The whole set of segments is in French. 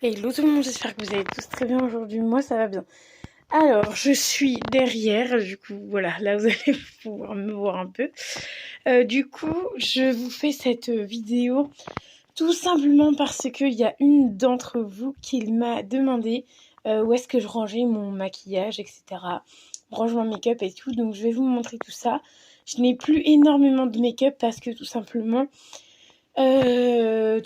Hello tout le monde, j'espère que vous allez tous très bien aujourd'hui. Moi, ça va bien. Alors, je suis derrière, du coup, voilà, là vous allez pouvoir me voir un peu. Du coup, je vous fais cette vidéo tout simplement parce qu'il y a une d'entre vous qui m'a demandé où est-ce que je rangeais mon maquillage, etc. Range mon make-up et tout, donc je vais vous montrer tout ça. Je n'ai plus énormément de make-up parce que tout simplement, j'ai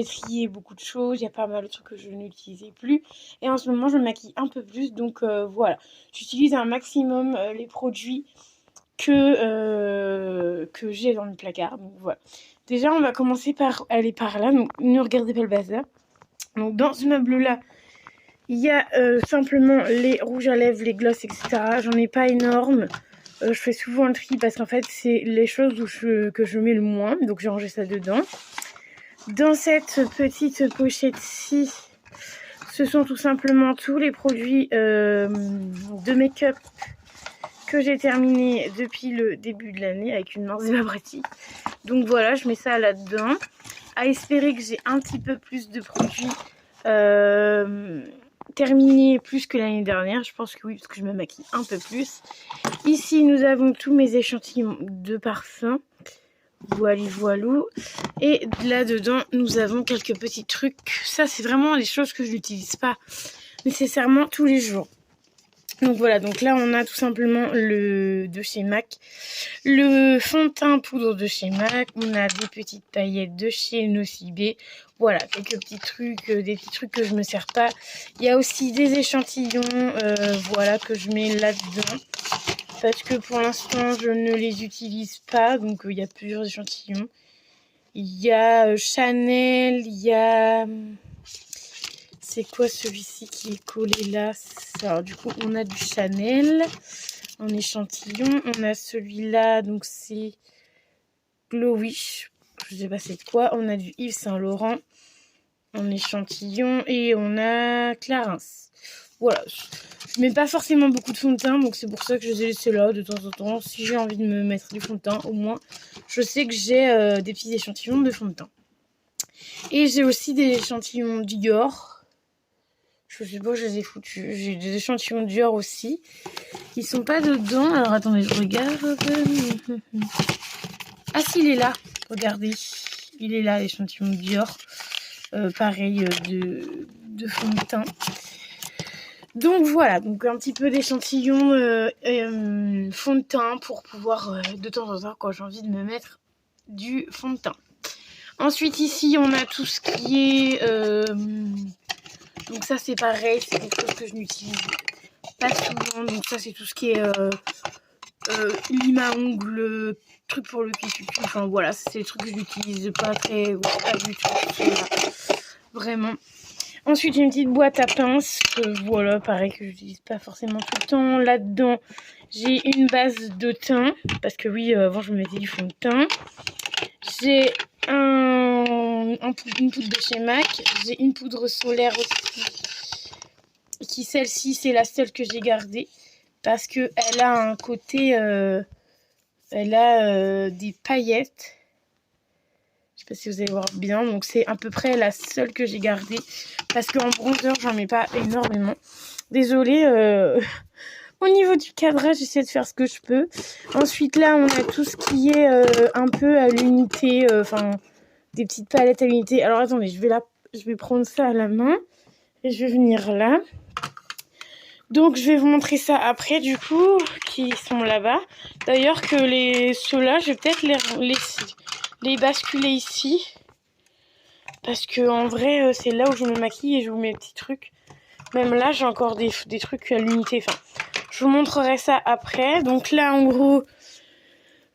trié beaucoup de choses, il y a pas mal de trucs que je n'utilisais plus. Et en ce moment, je me maquille un peu plus, donc voilà. J'utilise un maximum les produits que j'ai dans le placard, donc voilà. Déjà, on va commencer par aller par là, donc ne regardez pas le bazar. Donc dans ce meuble-là, il y a simplement les rouges à lèvres, les glosses, etc. J'en ai pas énorme. Je fais souvent le tri parce qu'en fait, c'est les choses que je mets le moins. Donc, j'ai rangé ça dedans. Dans cette petite pochette-ci, ce sont tout simplement tous les produits de make-up que j'ai terminé depuis le début de l'année avec une Morzilla pratique. Donc voilà, je mets ça là-dedans. À espérer que j'ai un petit peu plus de produits terminés plus que l'année dernière. Je pense que oui, parce que je me maquille un peu plus. Ici, nous avons tous mes échantillons de parfum. Voilà, voilou. Et là-dedans, nous avons quelques petits trucs. Ça, c'est vraiment des choses que je n'utilise pas nécessairement tous les jours. Donc voilà, donc là, on a tout simplement le de chez MAC. Le fond de teint poudre de chez MAC. On a des petites paillettes de chez Nocibé. Voilà, quelques petits trucs, des petits trucs que je me sers pas. Il y a aussi des échantillons, voilà, que je mets là-dedans. Parce que pour l'instant, je ne les utilise pas. Donc, il y a plusieurs échantillons. Il y a Chanel, il y a... C'est quoi celui-ci qui est collé là? Alors, du coup, on a du Chanel en échantillon. On a celui-là, donc c'est Glowish. Je sais pas c'est de quoi. On a du Yves Saint Laurent en échantillon. Et on a Clarins. Voilà. Je mets pas forcément beaucoup de fond de teint, donc c'est pour ça que je les ai laissés là de temps en temps. Si j'ai envie de me mettre du fond de teint, au moins, je sais que j'ai des petits échantillons de fond de teint. Et j'ai aussi des échantillons Dior. Je sais pas, je les ai foutus. J'ai des échantillons Dior aussi. Ils sont pas dedans. Alors attendez, je regarde. Ah si, il est là. Regardez. Il est là, l'échantillon Dior. Pareil, de fond de teint. Donc voilà, donc un petit peu d'échantillon fond de teint pour pouvoir de temps en temps, quand j'ai envie de me mettre du fond de teint. Ensuite ici on a tout ce qui est donc ça c'est pareil, c'est quelque chose que je n'utilise pas souvent. Donc ça c'est tout ce qui est lime à ongles, truc pour le cuissage. Enfin voilà, c'est des trucs que je n'utilise pas du tout. Vraiment. Ensuite, j'ai une petite boîte à pinces. Voilà, pareil, que j'utilise pas forcément tout le temps. Là-dedans, j'ai une base de teint. Parce que oui, avant, je me mettais du fond de teint. J'ai une poudre de chez MAC. J'ai une poudre solaire aussi. Celle-ci, c'est la seule que j'ai gardée. Parce qu'elle a un côté... elle a des paillettes. Je sais pas si vous allez voir bien. Donc c'est à peu près la seule que j'ai gardée. Parce qu'en bronzer, j'en mets pas énormément. Désolée. Au niveau du cadrage, j'essaie de faire ce que je peux. Ensuite, là, on a tout ce qui est un peu à l'unité. Enfin, des petites palettes à l'unité. Alors, attendez, je vais prendre ça à la main. Et je vais venir là. Donc, je vais vous montrer ça après, du coup, qui sont là-bas. D'ailleurs, que ceux-là, je vais peut-être les basculer ici. Parce que en vrai, c'est là où je me maquille et je vous mets des petits trucs. Même là, j'ai encore des trucs à l'unité. Enfin, je vous montrerai ça après. Donc là, en gros,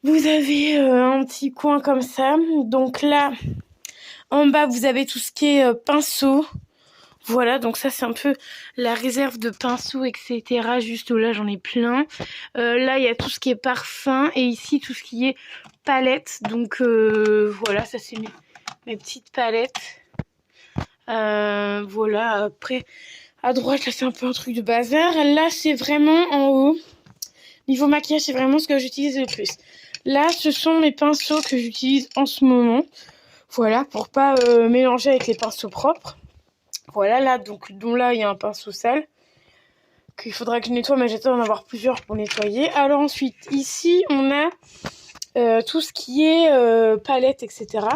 vous avez un petit coin comme ça. Donc là, en bas, vous avez tout ce qui est pinceau. Voilà, donc ça, c'est un peu la réserve de pinceaux, etc. Juste là, j'en ai plein. Là, il y a tout ce qui est parfum. Et ici, tout ce qui est palette. Donc voilà, ça, c'est mes petites palettes. Voilà, après, à droite, là, c'est un peu un truc de bazar. Là, c'est vraiment en haut. Niveau maquillage, c'est vraiment ce que j'utilise le plus. Là, ce sont mes pinceaux que j'utilise en ce moment. Voilà, pour pas mélanger avec les pinceaux propres. Voilà, là, donc là, il y a un pinceau sale qu'il faudra que je nettoie, mais j'attends d'en avoir plusieurs pour nettoyer. Alors ensuite, ici, on a tout ce qui est palette, etc.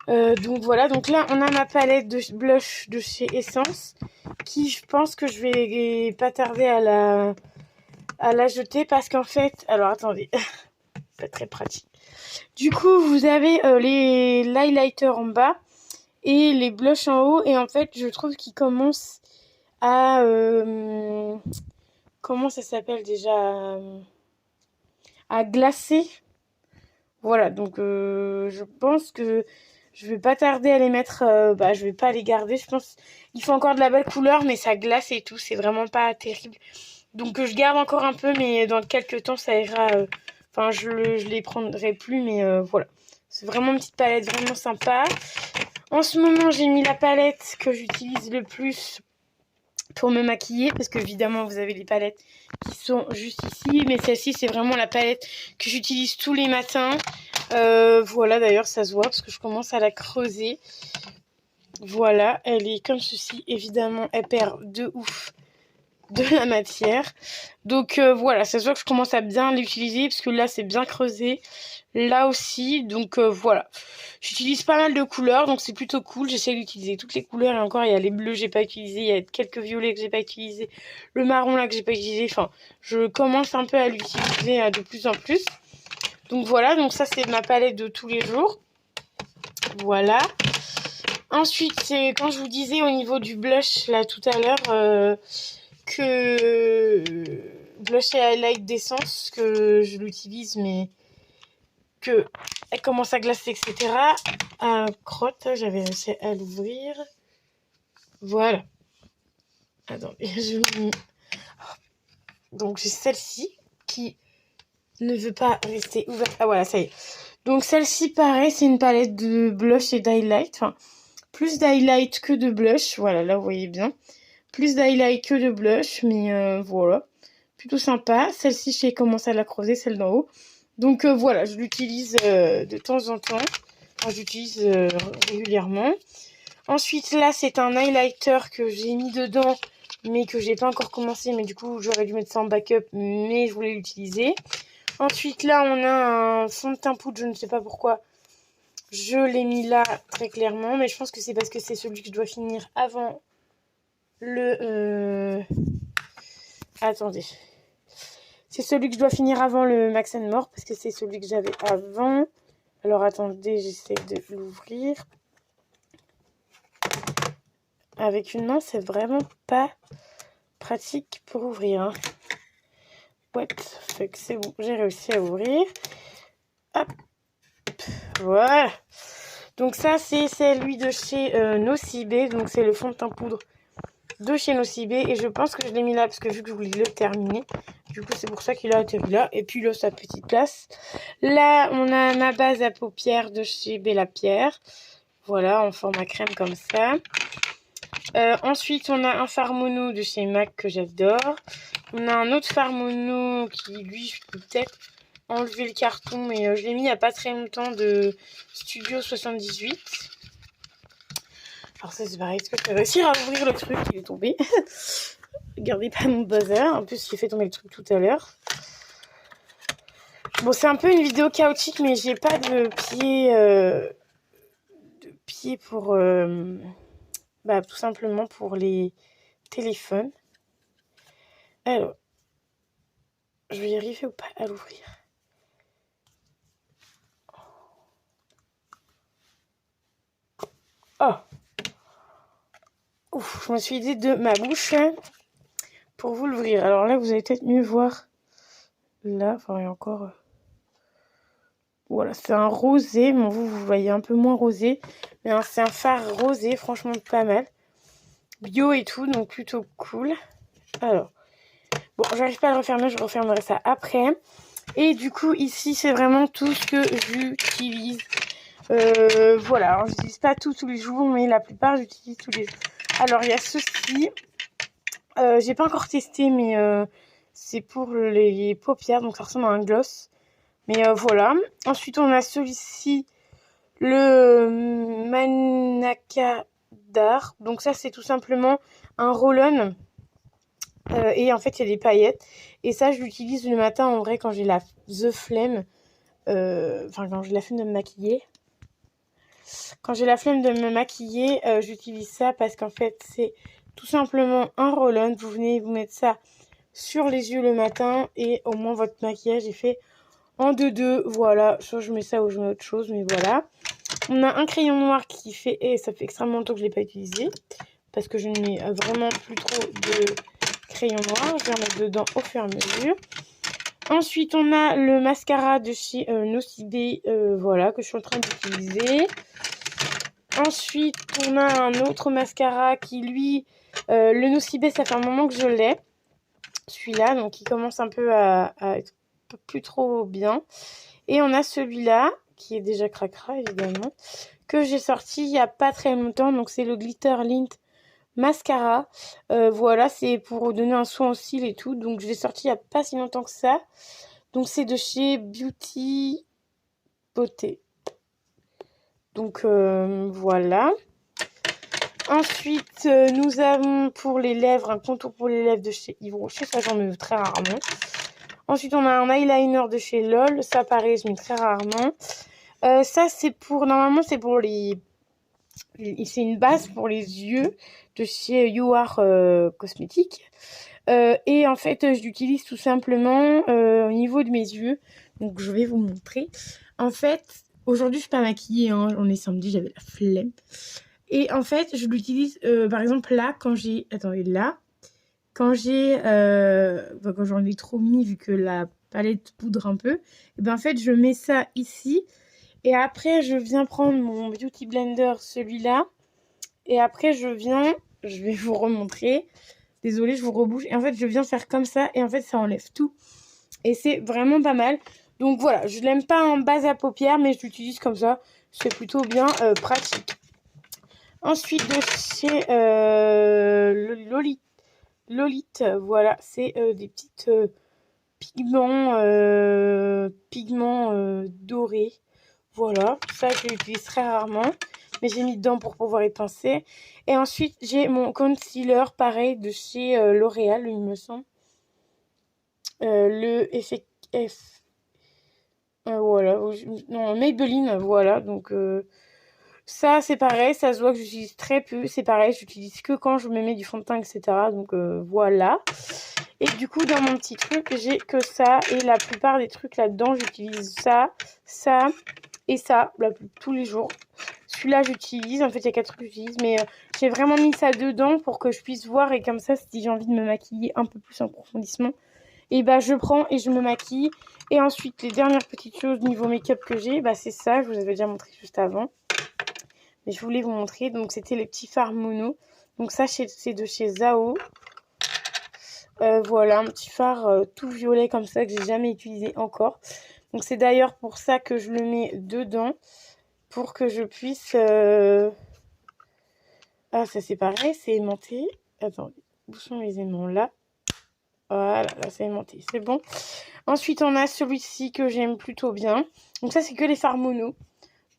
Donc voilà, donc là, on a ma palette de blush de chez Essence, qui, je pense que je vais pas tarder à la jeter, parce qu'en fait... Alors, attendez, pas très pratique. Du coup, vous avez l'highlighter en bas et les blushs en haut. Et en fait, je trouve qu'ils commencent à... comment ça s'appelle déjà, à glacer. Voilà, donc je pense que je vais pas tarder à les mettre. Je vais pas les garder. Je pense qu'il faut encore de la belle couleur, mais ça glace et tout. C'est vraiment pas terrible. Donc je garde encore un peu, mais dans quelques temps, ça ira... Enfin, je les prendrai plus, mais voilà. C'est vraiment une petite palette vraiment sympa. En ce moment, j'ai mis la palette que j'utilise le plus pour me maquiller, parce que évidemment, vous avez les palettes qui sont juste ici. Mais celle-ci, c'est vraiment la palette que j'utilise tous les matins. Voilà, d'ailleurs, ça se voit, parce que je commence à la creuser. Voilà, elle est comme ceci. Évidemment, elle perd de ouf de la matière. Donc voilà, ça se voit que je commence à bien l'utiliser parce que là c'est bien creusé, là aussi. Donc voilà, j'utilise pas mal de couleurs, donc c'est plutôt cool. J'essaie d'utiliser toutes les couleurs, et encore il y a les bleus que j'ai pas utilisés, il y a quelques violets que j'ai pas utilisés, le marron là que j'ai pas utilisé. Enfin, je commence un peu à l'utiliser de plus en plus. Donc voilà, donc ça c'est ma palette de tous les jours. Voilà. Ensuite, c'est quand je vous disais au niveau du blush là tout à l'heure, que blush et highlight d'Essence, que je l'utilise, mais que elle commence à glacer, etc. Un crotte, j'avais réussi à l'ouvrir. Voilà. Attendez, je vous... Donc j'ai celle-ci qui ne veut pas rester ouverte. Ah voilà, ça y est. Donc celle-ci, pareil, c'est une palette de blush et d'highlight. Enfin, plus d'highlight que de blush. Voilà, là vous voyez bien. Plus d'highlight que de blush, mais voilà. Plutôt sympa. Celle-ci, je sais commencer à la creuser, celle d'en haut. Donc voilà, je l'utilise de temps en temps. Enfin, j'utilise régulièrement. Ensuite, là, c'est un highlighter que j'ai mis dedans, mais que j'ai pas encore commencé. Mais du coup, j'aurais dû mettre ça en backup, mais je voulais l'utiliser. Ensuite, là, on a un fond de teint poudre, je ne sais pas pourquoi. Je l'ai mis là, très clairement. Mais je pense que c'est parce que c'est celui que je dois finir avant le... Attendez. C'est celui que je dois finir avant le Max & More, parce que c'est celui que j'avais avant. Alors attendez, j'essaie de l'ouvrir. Avec une main, c'est vraiment pas pratique pour ouvrir. Hein. What the fuck, c'est bon, j'ai réussi à ouvrir. Hop, voilà. Donc ça, c'est celui de chez Nocibé. Donc c'est le fond de teint poudre de chez Nocibé. Et je pense que je l'ai mis là, parce que vu que je voulais le terminer. Du coup, c'est pour ça qu'il a atterri là. Et puis là, sa petite place. Là, on a ma base à paupières de chez Bella Pierre. Voilà, en format crème comme ça. Ensuite, on a un fard mono de chez MAC que j'adore. On a un autre fard mono qui, lui, je peux peut-être enlever le carton. Mais je l'ai mis il n'y a pas très longtemps de Studio 78. Alors ça, c'est pareil. Est-ce que je vais réussir à ouvrir le truc? Il est tombé. Regardez pas mon buzzer. En plus, j'ai fait tomber le truc tout à l'heure. Bon, c'est un peu une vidéo chaotique, mais j'ai pas de pied pour... tout simplement pour les téléphones. Alors, je vais y arriver ou pas à l'ouvrir? Oh! Ouf, je me suis aidée de ma bouche pour vous l'ouvrir. Alors là, vous allez peut-être mieux voir. Là, enfin, il y a encore... Voilà, c'est un rosé. Bon, vous voyez un peu moins rosé. Mais c'est un fard rosé, franchement pas mal. Bio et tout, donc plutôt cool. Alors, bon, j'arrive pas à le refermer, je refermerai ça après. Et du coup, ici, c'est vraiment tout ce que j'utilise. Voilà, alors j'utilise pas tout tous les jours, mais la plupart, j'utilise tous les jours. Alors, il y a ceci. J'ai pas encore testé, mais c'est pour les paupières, donc ça ressemble à un gloss. Mais voilà. Ensuite, on a celui-ci le Manaka d'art. Donc ça, c'est tout simplement un roll-on. Et en fait, il y a des paillettes. Et ça, je l'utilise le matin, en vrai, quand j'ai la flemme. Enfin, quand j'ai la flemme de me maquiller. Quand j'ai la flemme de me maquiller, j'utilise ça parce qu'en fait, c'est tout simplement un roll-on. Vous venez vous mettre ça sur les yeux le matin et au moins votre maquillage est fait en 2-2. Voilà, soit je mets ça ou je mets autre chose, mais voilà. On a un crayon noir qui fait, et ça fait extrêmement longtemps que je ne l'ai pas utilisé parce que je ne mets vraiment plus trop de crayon noir. Je vais en mettre dedans au fur et à mesure. Ensuite, on a le mascara de chez Nocibé, voilà, que je suis en train d'utiliser. Ensuite, on a un autre mascara qui, lui, le Nocibé, ça fait un moment que je l'ai. Celui-là, donc il commence un peu à être plus trop bien. Et on a celui-là, qui est déjà cracra, évidemment, que j'ai sorti il n'y a pas très longtemps. Donc, c'est le Glitter Lint Mascara. Voilà, c'est pour donner un soin au cils et tout. Donc, je l'ai sorti il n'y a pas si longtemps que ça. Donc, c'est de chez Beauty Beauté. Donc, voilà. Ensuite, nous avons pour les lèvres, un contour pour les lèvres de chez Yves Rocher. Ça, j'en mets très rarement. Ensuite, on a un eyeliner de chez LOL. Ça, pareil, je mets très rarement. Ça, c'est pour... Normalement, c'est pour les... C'est une base pour les yeux de chez You Are Cosmétiques. Et en fait, je l'utilise tout simplement au niveau de mes yeux. Donc, je vais vous montrer. En fait, aujourd'hui, je suis pas maquillée. Hein. On est samedi, j'avais la flemme. Et en fait, je l'utilise, par exemple, là, quand j'ai... Attendez, là. Quand j'ai... quand j'en ai trop mis, vu que la palette poudre un peu. Et ben en fait, je mets ça ici. Et après, je viens prendre mon Beauty Blender, celui-là. Et après, je vais vous remontrer. Désolée, je vous rebouche. Et en fait, je viens faire comme ça. Et en fait, ça enlève tout. Et c'est vraiment pas mal. Donc voilà, je l'aime pas en base à paupières, mais je l'utilise comme ça. C'est plutôt bien pratique. Ensuite, de chez Lolite, voilà, c'est des petites pigments dorés. Voilà, ça je l'utilise très rarement, mais j'ai mis dedans pour pouvoir y penser. Et ensuite, j'ai mon concealer, pareil, de chez L'Oréal, il me semble. Le effet F. Voilà, non, Maybelline, voilà, donc... ça, c'est pareil, ça se voit que j'utilise très peu. C'est pareil, j'utilise que quand je me mets du fond de teint, etc. Donc, voilà. Et du coup, dans mon petit truc, j'ai que ça. Et la plupart des trucs là-dedans, j'utilise ça, ça et ça tous les jours. Celui-là, j'utilise. En fait, il y a 4 trucs que j'utilise. Mais j'ai vraiment mis ça dedans pour que je puisse voir. Et comme ça, si j'ai envie de me maquiller un peu plus en profondissement, et bah, je prends et je me maquille. Et ensuite, les dernières petites choses niveau make-up que j'ai, bah, c'est ça. Je vous avais déjà montré juste avant. Mais je voulais vous montrer. Donc, c'était les petits fards mono. Donc, ça, c'est de chez Zao. Voilà, un petit phare tout violet comme ça que j'ai jamais utilisé encore. Donc, c'est d'ailleurs pour ça que je le mets dedans. Pour que je puisse... Ah, ça, c'est pareil, c'est aimanté. Attendez, où sont les aimants là? Voilà, là, c'est aimanté, c'est bon. Ensuite, on a celui-ci que j'aime plutôt bien. Donc, ça, c'est que les fards mono.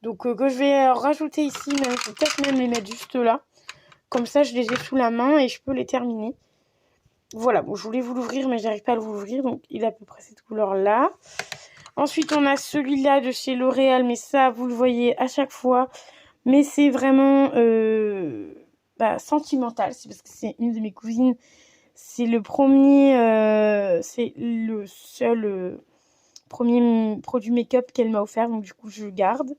Donc, que je vais rajouter ici, mais je vais peut-être même les mettre juste là. Comme ça, je les ai sous la main et je peux les terminer. Voilà, bon, je voulais vous l'ouvrir, mais j'arrive pas à l'ouvrir. Donc, il a à peu près cette couleur-là. Ensuite, on a celui-là de chez L'Oréal, mais ça, vous le voyez à chaque fois. Mais c'est vraiment sentimental. C'est parce que c'est une de mes cousines. C'est le premier, c'est le seul premier produit make-up qu'elle m'a offert. Donc, du coup, je le garde.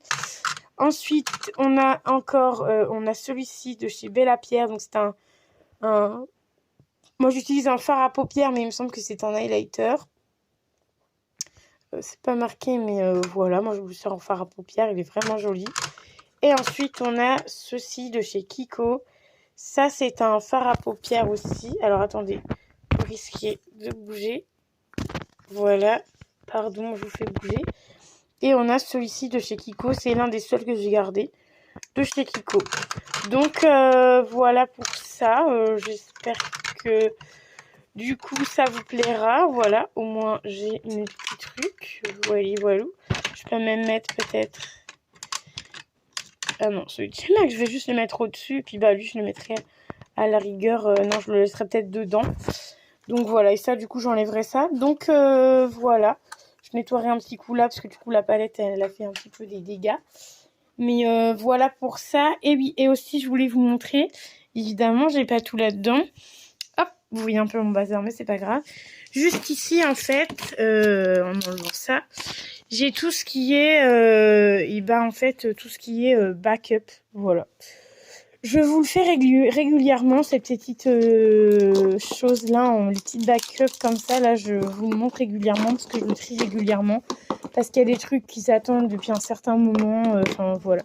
Ensuite, on a encore, on a celui-ci de chez Bella Pierre. Donc, c'est un... Moi, j'utilise un fard à paupières, mais il me semble que c'est un highlighter. C'est pas marqué, mais voilà. Moi, je vous sers en fard à paupières. Il est vraiment joli. Et ensuite, on a ceci de chez Kiko. Ça, c'est un fard à paupières aussi. Alors, attendez. Vous risquez de bouger. Voilà. Pardon, je vous fais bouger. Et on a celui-ci de chez Kiko. C'est l'un des seuls que j'ai gardé de chez Kiko. Donc, voilà pour ça. J'espère que du coup ça vous plaira. Voilà, au moins j'ai mes petits trucs. Voilà, voilà. Je peux même mettre peut-être Ah non, celui de chez MAC, je vais juste le mettre au-dessus. Et puis bah lui, je le mettrai à la rigueur. Non, je le laisserai peut-être dedans. Donc voilà, et ça, du coup, j'enlèverai ça. Donc voilà. Je nettoierai un petit coup là, parce que du coup, la palette, elle a fait un petit peu des dégâts. Mais voilà pour ça. Et oui, et aussi, je voulais vous montrer. Évidemment, j'ai pas tout là-dedans. Hop, vous voyez un peu mon bazar, mais c'est pas grave. Juste ici, en fait, en enlevant ça, j'ai tout ce qui est, en fait, tout ce qui est backup. Voilà. Je vous le fais régulièrement, ces petites choses-là, les petites backups comme ça. Là, je vous le montre régulièrement parce que je le trie régulièrement. Parce qu'il y a des trucs qui s'attendent depuis un certain moment. Enfin, voilà.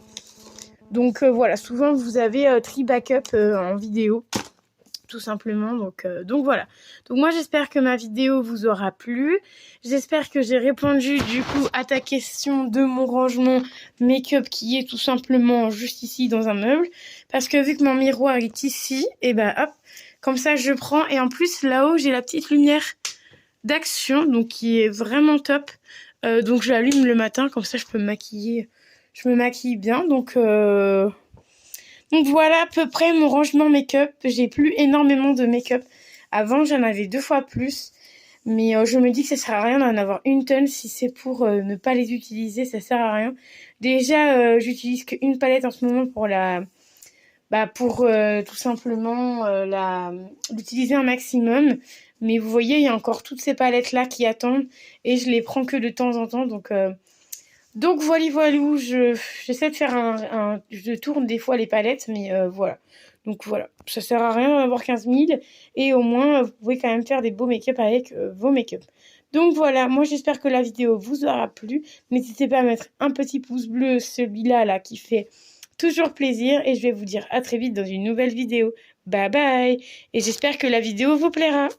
Donc, voilà. Souvent, vous avez tri backup en vidéo. Tout simplement, donc voilà. Donc moi j'espère que ma vidéo vous aura plu, j'espère que j'ai répondu du coup à ta question de mon rangement make-up qui est tout simplement juste ici dans un meuble, parce que vu que mon miroir est ici, et ben hop, comme ça je prends, et en plus là-haut j'ai la petite lumière d'action, donc qui est vraiment top, donc je l'allume le matin, comme ça je peux me maquiller, je me maquille bien, donc voilà à peu près mon rangement make-up. J'ai plus énormément de make-up. Avant, j'en avais 2 fois plus. Mais je me dis que ça sert à rien d'en avoir une tonne. Si c'est pour ne pas les utiliser, ça sert à rien. Déjà, j'utilise qu'une palette en ce moment pour tout simplement l'utiliser un maximum. Mais vous voyez, il y a encore toutes ces palettes-là qui attendent. Et je les prends que de temps en temps. Donc voilà, j'essaie de faire je tourne des fois les palettes, mais voilà. Donc voilà, ça sert à rien d'en avoir 15 000, et au moins vous pouvez quand même faire des beaux make-up avec vos make-up. Donc voilà, moi j'espère que la vidéo vous aura plu. N'hésitez pas à mettre un petit pouce bleu, celui-là là qui fait toujours plaisir, et je vais vous dire à très vite dans une nouvelle vidéo. Bye bye, et j'espère que la vidéo vous plaira.